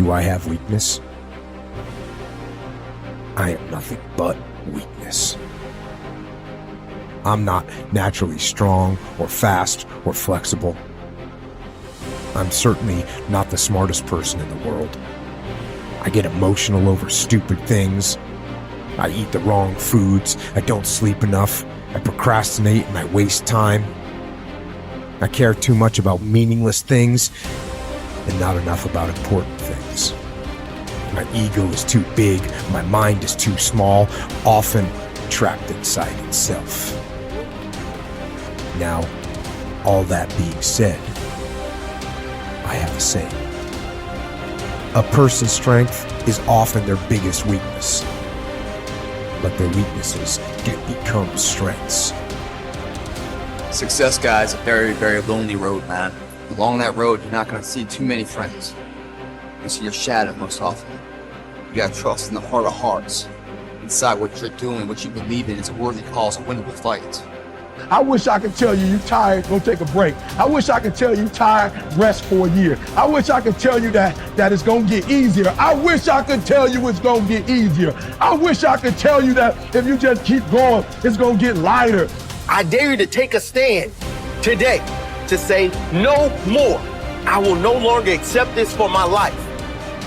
Do I have weakness? I am nothing but weakness. I'm not naturally strong or fast or flexible. I'm certainly not the smartest person in the world. I get emotional over stupid things. I eat the wrong foods. I don't sleep enough. I procrastinate and I waste time. I care too much about meaningless things and not enough about important things. My ego is too big. My mind is too small, often trapped inside itself. Now, all that being said, I have a saying. A person's strength is often their biggest weakness, but their weaknesses can become strengths. Success, guys, a very, very lonely road, man. Along that road, you're not going to see too many friends. You see your shadow most often. You got to trust in the heart of hearts. Inside what you're doing, what you believe in is a worthy cause, a winnable fight. I wish I could tell you you're tired, go take a break. I wish I could tell you tired, rest for a year. I wish I could tell you that it's gonna get easier. I wish I could tell you it's gonna get easier. I wish I could tell you that if you just keep going, it's gonna get lighter. I dare you to take a stand today to say no more. I will no longer accept this for my life.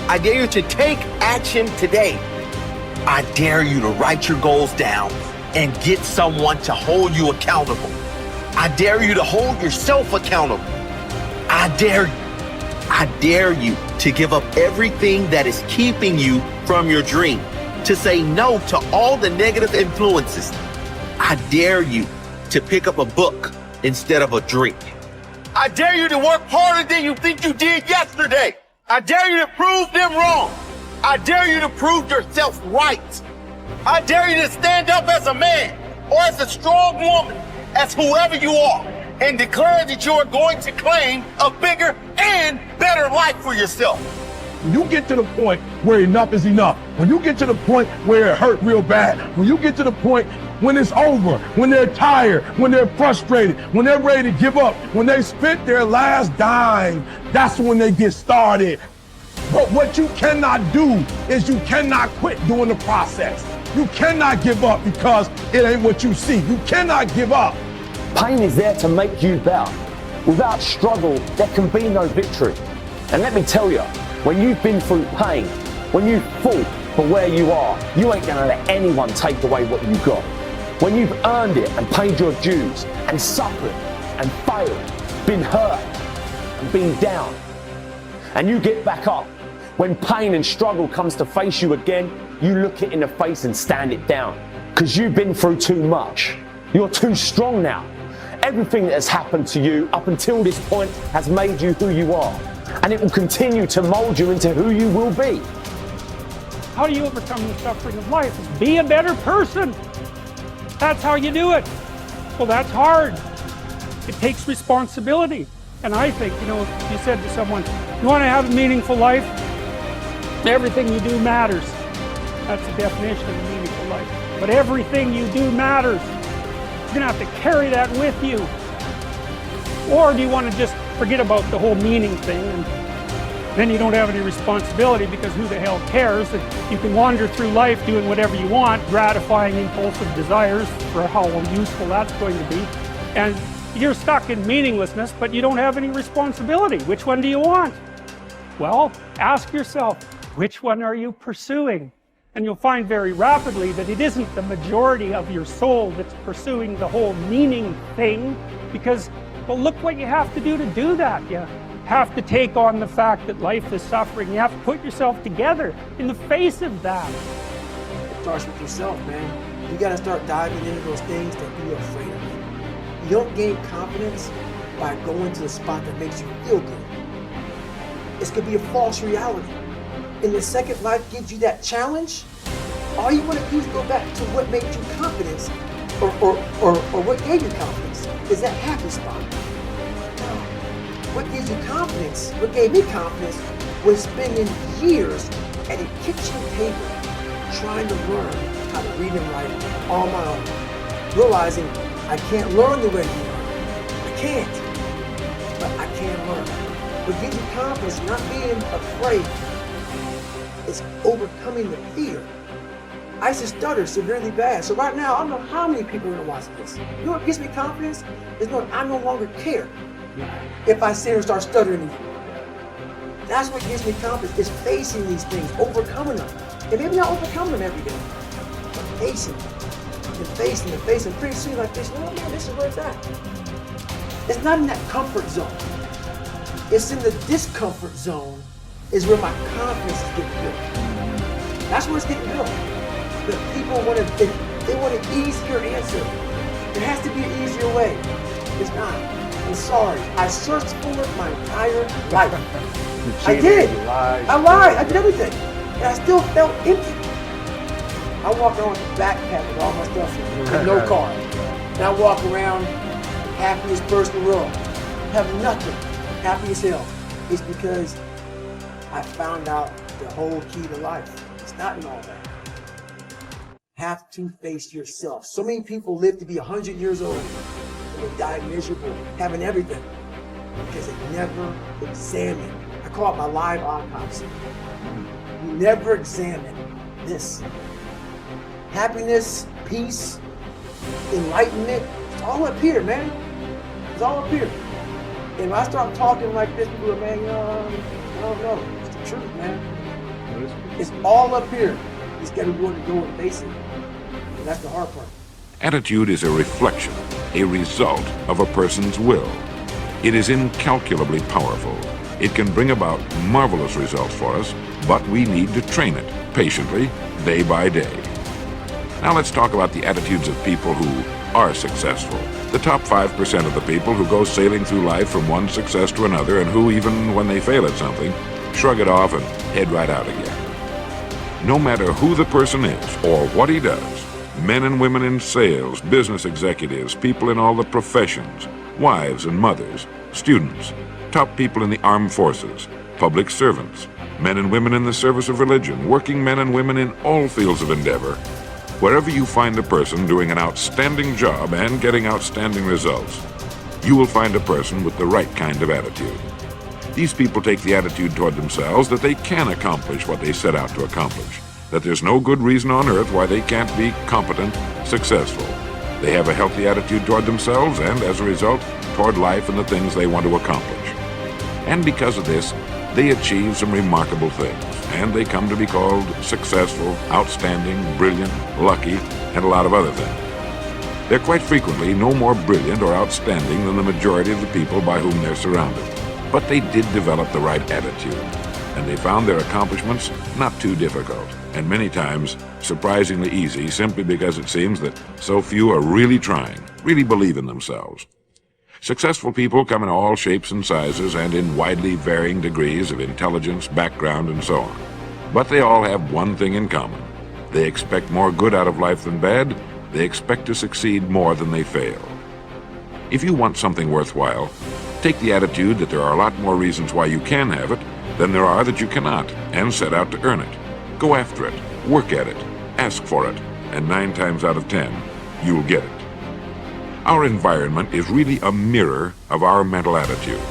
I dare you to take action today. I dare you to write your goals down and get someone to hold you accountable. I dare you to hold yourself accountable. I dare you to give up everything that is keeping you from your dream, to say no to all the negative influences. I dare you to pick up a book instead of a drink. I dare you to work harder than you think you did yesterday. I dare you to prove them wrong. I dare you to prove yourself right. I dare you to stand up as a man or as a strong woman, as whoever you are, and declare that you are going to claim a bigger and better life for yourself. When you get to the point where enough is enough, when you get to the point where it hurt real bad, when you get to the point when it's over, when they're tired, when they're frustrated, when they're ready to give up, when they spent their last dime, that's when they get started. But what you cannot do is you cannot quit during the process. You cannot give up because it ain't what you see. You cannot give up. Pain is there to make you better. Without struggle, there can be no victory. And let me tell you, when you've been through pain, when you've fought for where you are, you ain't gonna let anyone take away what you got. When you've earned it and paid your dues and suffered and failed, been hurt and been down, and you get back up, when pain and struggle comes to face you again, you look it in the face and stand it down. Because you've been through too much. You're too strong now. Everything that has happened to you up until this point has made you who you are. And it will continue to mold you into who you will be. How do you overcome the suffering of life? Is be a better person. That's how you do it. Well, that's hard. It takes responsibility. And I think, if you said to someone, you want to have a meaningful life? Everything you do matters. That's the definition of a meaningful life. But everything you do matters. You're going to have to carry that with you. Or do you want to just forget about the whole meaning thing and then you don't have any responsibility because who the hell cares? That you can wander through life doing whatever you want, gratifying impulsive desires for how useful that's going to be. And you're stuck in meaninglessness, but you don't have any responsibility. Which one do you want? Well, ask yourself, which one are you pursuing? And you'll find very rapidly that it isn't the majority of your soul that's pursuing the whole meaning thing, because, well, look what you have to do that. You have to take on the fact that life is suffering. You have to put yourself together in the face of that. It starts with yourself, man. You gotta start diving into those things that you're afraid of. You don't gain confidence by going to the spot that makes you feel good. It's gonna be a false reality. And the second life gives you that challenge, all you want to do is go back to what made you confidence, or what gave you confidence, is that happy spot. Now, what gives you confidence, what gave me confidence, was spending years at a kitchen table trying to learn how to read and write on my own, realizing I can't learn the way you learn. I can't, but I can learn. What gives you confidence, not being afraid It's overcoming the fear. I used to stutter severely bad. So right now, I don't know how many people are gonna watch this. You know what gives me confidence? Is knowing I no longer care if I sit here and start stuttering again. That's what gives me confidence, is facing these things, overcoming them. And maybe not overcoming them every day, but facing them. And facing and facing. Pretty soon like this, oh man, this is where it's at. It's not in that comfort zone. It's in the discomfort zone is where my confidence is getting built. That's where it's getting built. But people want they want an easier answer. It has to be an easier way. It's not. I'm sorry. I searched for it my entire life. I did. I lied. I did everything. And I still felt empty. I walk around with a backpack with all my stuff and no car. And I walk around happiest person in the world. Have nothing. Happy as hell. It's because I found out the whole key to life. It's not in all that. Have to face yourself. So many people live to be 100 years old and they die miserable, having everything, because they never examine. I call it my live autopsy. You never examine this. Happiness, peace, enlightenment, it's all up here, man. It's all up here. And when I start talking like this, people are, man, I don't know. It's the truth, man. It's all up here. You just got to be willing to go and face it. And that's the hard part. Attitude is a reflection, a result of a person's will. It is incalculably powerful. It can bring about marvelous results for us, but we need to train it patiently, day by day. Now let's talk about the attitudes of people who are successful. The top 5% of the people who go sailing through life from one success to another and who, even when they fail at something, shrug it off and head right out again. No matter who the person is or what he does, men and women in sales, business executives, people in all the professions, wives and mothers, students, top people in the armed forces, public servants, men and women in the service of religion, working men and women in all fields of endeavor. Wherever you find a person doing an outstanding job and getting outstanding results, you will find a person with the right kind of attitude. These people take the attitude toward themselves that they can accomplish what they set out to accomplish, that there's no good reason on earth why they can't be competent, successful. They have a healthy attitude toward themselves and, as a result, toward life and the things they want to accomplish. And because of this, they achieve some remarkable things, and they come to be called successful, outstanding, brilliant, lucky, and a lot of other things. They're quite frequently no more brilliant or outstanding than the majority of the people by whom they're surrounded. But they did develop the right attitude, and they found their accomplishments not too difficult, and many times surprisingly easy, simply because it seems that so few are really trying, really believe in themselves. Successful people come in all shapes and sizes and in widely varying degrees of intelligence, background, and so on. But they all have one thing in common. They expect more good out of life than bad. They expect to succeed more than they fail. If you want something worthwhile, take the attitude that there are a lot more reasons why you can have it than there are that you cannot, and set out to earn it. Go after it, work at it, ask for it, and 9 times out of 10, you'll get it. Our environment is really a mirror of our mental attitude.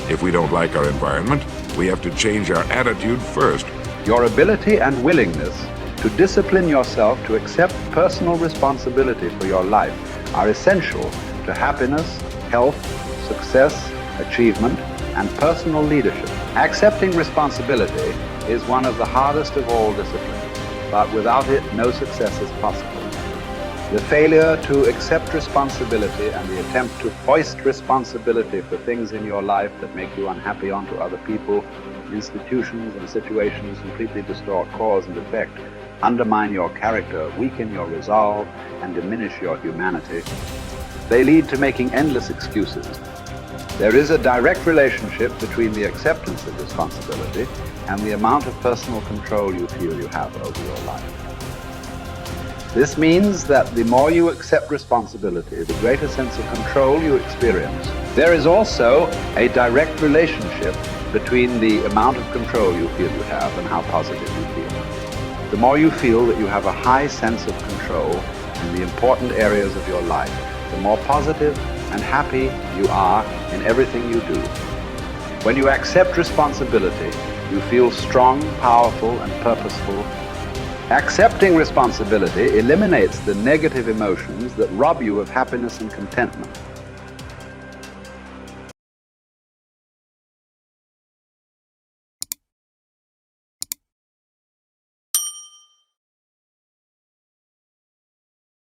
If we don't like our environment, we have to change our attitude first. Your ability and willingness to discipline yourself to accept personal responsibility for your life are essential to happiness, health, success, achievement, and personal leadership. Accepting responsibility is one of the hardest of all disciplines, but without it, no success is possible. The failure to accept responsibility and the attempt to foist responsibility for things in your life that make you unhappy onto other people, institutions, and situations completely distort cause and effect, undermine your character, weaken your resolve, and diminish your humanity. They lead to making endless excuses. There is a direct relationship between the acceptance of responsibility and the amount of personal control you feel you have over your life. This means that the more you accept responsibility, the greater sense of control you experience. There is also a direct relationship between the amount of control you feel you have and how positive you feel. The more you feel that you have a high sense of control in the important areas of your life, the more positive and happy you are in everything you do. When you accept responsibility, You feel strong, powerful, and purposeful. Accepting responsibility eliminates the negative emotions that rob you of happiness and contentment.